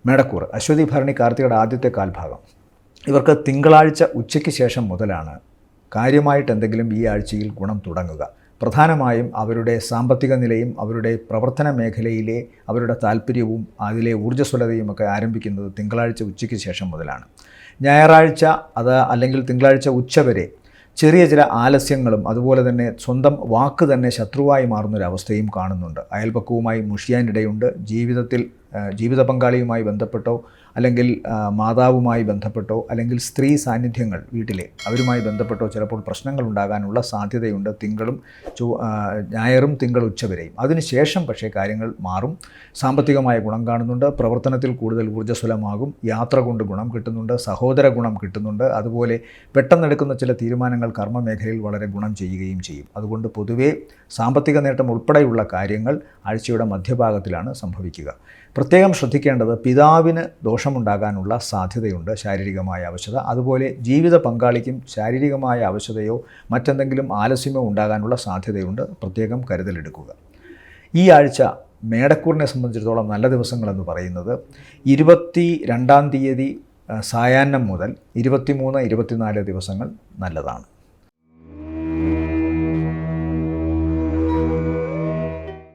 മേടക്കൂർ അശ്വതി ഭരണി കാർത്തികയുടെ ആദ്യത്തെ കാൽഭാഗം. ഇവർക്ക് തിങ്കളാഴ്ച ഉച്ചയ്ക്ക് ശേഷം മുതലാണ് കാര്യമായിട്ട് എന്തെങ്കിലും ഈ ആഴ്ചയിൽ ഗുണം തുടങ്ങുക. പ്രധാനമായും അവരുടെ സാമ്പത്തിക നിലയും അവരുടെ പ്രവർത്തന മേഖലയിലെ അവരുടെ താല്പര്യവും അതിലെ ഊർജ്ജസ്വലതയും ഒക്കെ ആരംഭിക്കുന്നത് തിങ്കളാഴ്ച ഉച്ചയ്ക്ക് ശേഷം മുതലാണ്. ഞായറാഴ്ച അല്ലെങ്കിൽ തിങ്കളാഴ്ച ഉച്ചവരെ ചെറിയ ചില ആലസ്യങ്ങളും അതുപോലെ തന്നെ സ്വന്തം വാക്ക് തന്നെ ശത്രുവായി മാറുന്നൊരവസ്ഥയും കാണുന്നുണ്ട്. അയൽപക്കവുമായി മുഷിയാനിടയുണ്ട്. ജീവിത പങ്കാളിയുമായി ബന്ധപ്പെട്ടോ അല്ലെങ്കിൽ മാതാവുമായി ബന്ധപ്പെട്ടോ അല്ലെങ്കിൽ സ്ത്രീ സാന്നിധ്യങ്ങൾ വീട്ടിലെ അവരുമായി ബന്ധപ്പെട്ടോ ചിലപ്പോൾ പ്രശ്നങ്ങൾ ഉണ്ടാകാനുള്ള സാധ്യതയുണ്ട്. ഞായറും തിങ്കൾ ഉച്ചവരെയും. അതിനുശേഷം പക്ഷേ കാര്യങ്ങൾ മാറും. സാമ്പത്തികമായ ഗുണം കാണുന്നുണ്ട്. പ്രവർത്തനത്തിൽ കൂടുതൽ ഊർജ്ജസ്വലമാകും. യാത്ര കൊണ്ട് ഗുണം കിട്ടുന്നുണ്ട്. സഹോദര ഗുണം കിട്ടുന്നുണ്ട്. അതുപോലെ പെട്ടെന്നെടുക്കുന്ന ചില തീരുമാനങ്ങൾ കർമ്മമേഖലയിൽ വളരെ ഗുണം ചെയ്യുകയും ചെയ്യും. അതുകൊണ്ട് പൊതുവേ സാമ്പത്തിക നേട്ടം ഉൾപ്പെടെയുള്ള കാര്യങ്ങൾ ആഴ്ചയുടെ മധ്യഭാഗത്തിലാണ് സംഭവിക്കുക. പ്രത്യേകം ശ്രദ്ധിക്കേണ്ടത് പിതാവിന് ദോഷമുണ്ടാകാനുള്ള സാധ്യതയുണ്ട്, ശാരീരികമായ അവശത. അതുപോലെ ജീവിത പങ്കാളിക്കും ശാരീരികമായ അവശതയോ മറ്റെന്തെങ്കിലും ആലസ്യമോ ഉണ്ടാകാനുള്ള സാധ്യതയുണ്ട്. പ്രത്യേകം കരുതലെടുക്കുക. ഈ ആഴ്ച മേടക്കൂറിനെ സംബന്ധിച്ചിടത്തോളം നല്ല ദിവസങ്ങളെന്ന് പറയുന്നത് 22-ാം തീയതി സായാഹ്നം മുതൽ 23-24 ദിവസങ്ങൾ നല്ലതാണ്.